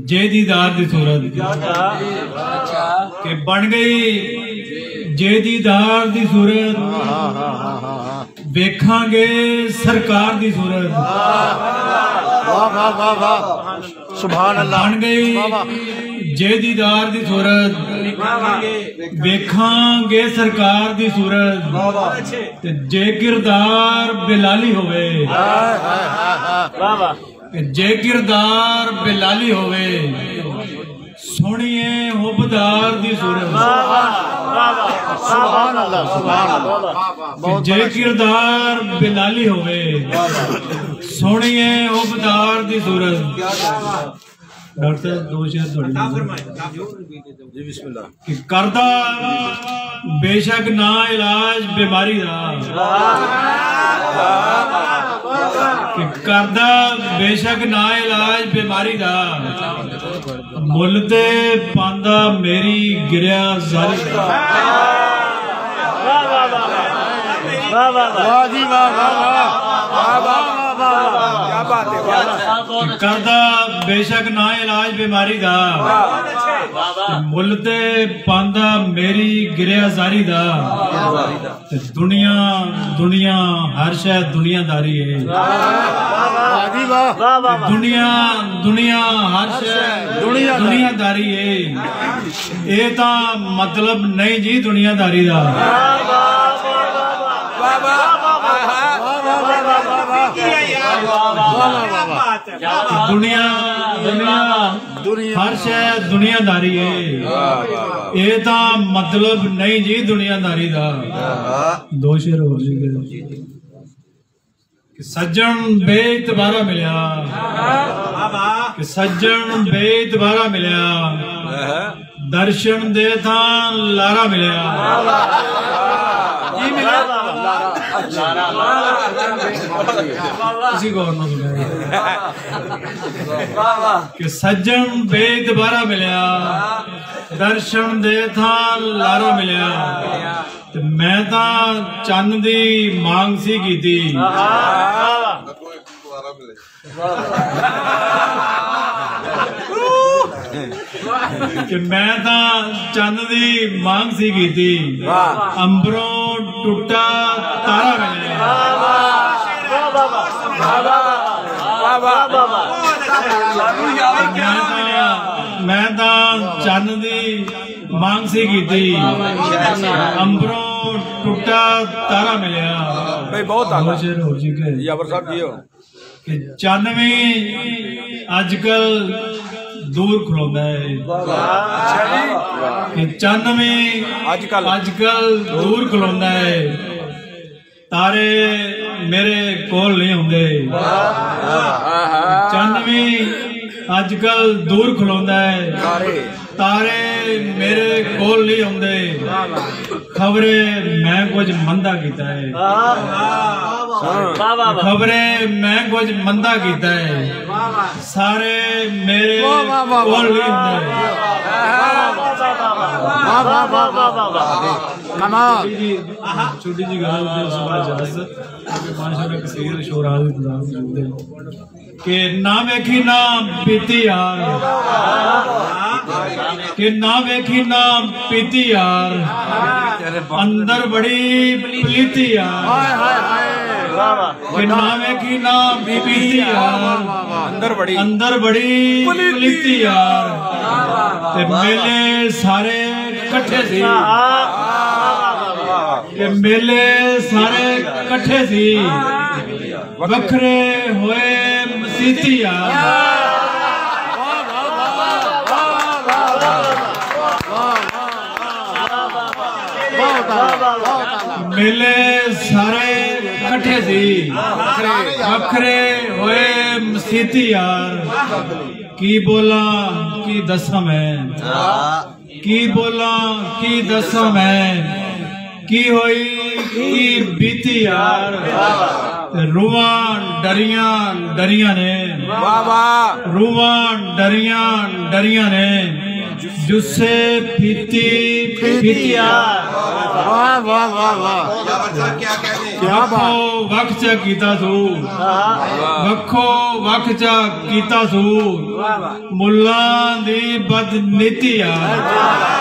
जे दीदार दी सूरत के बन गई जे दीदार दी सूरत वेखांगे सरकार दी सूरत सुभान अल्लाह बन गई जे दीदार दी सूरत वेखांगे सरकार दी सूरत ते जे किरदार बिलाली होवे जे किरदार बिलाली होवे सोनिए हुबदार दी सूरत सुभान अल्लाह जे किरदार बिलाली होवे सोनिए हुबदार दी सूरत। डॉक्टर साहब दो शेर जी बिस्मिल्लाह कि करदा बेशक ना इलाज बीमारी दा कि करदा बेशक ना इलाज बीमारी दा मुल ते पांदा मेरी गिरिया जारी करदा बेशक ना इलाज बीमारी दा मुल ते पांदा मेरी गिरिया जारी दा दुनिया दुनिया हर शय दुनियादारी है दुनिया दुनिया हर शय दुनियादारी है ये ता मतलब नहीं जी दुनियादारी दा दुनिया दुनिया हर शय दुनियादारी है ये ता मतलब नहीं जी दुनियादारी दा। दो शेर हो कि सज्जन बेइतबारा मिलिया कि सज्जन बेइतबारा मिलिया दर्शन दे था लारा मिलिया किसी को और ना सुनाया कि सज्जन बेइतबारा मिलिया दर्शन दे था लारा मिलिया ते मैं ता चन्न दी मांग सी कीती कि मैं ता चन्न दी मांग सी कीती अंबरों टुटा तारा मिलिया मैं ता चन्न दी मांग सी कीती अंबरों टुटा तारा मिलिया बहुत कि चन्न भी अजकल दूर खलोंदा है कि चन्न भी अजकल दूर खलोंदा है तारे मेरे कोल नहीं होंदे चन्न भी अजकल दूर खलोंदा है तारे मेरे कोल नहीं होंदे खबरे मैं कुछ मंदा कीता है खबरे मैं कुछ मंदा कीता है सारे मेरे कोल नहीं होंदे छोटी जी गल माशाअल्लाह शोर के ना वेखी ना पीती यार कि ना वेखी ना पीती यार अंदर बड़ी पलीती यार कि ना वेखी ना पीती यार अंदर बड़ी पलीती यार ते मेले सारे कट्ठे सी कि मेले सारे कट्ठे सी वखरे होए मसीती यार मेले सारे कट्ठे सी वखरे होए मसीती यार की बोला की दसा मैं की बोला की दसा मैं की होई की बीती यार रूहां डरियां ने रूहां डरियां ने जुस्से फीती फीतिया वाह वाह वाह वाह क्या बात वख चा कीता सू वखो वख चा कीता सू मुल्लां दी बदनीति आ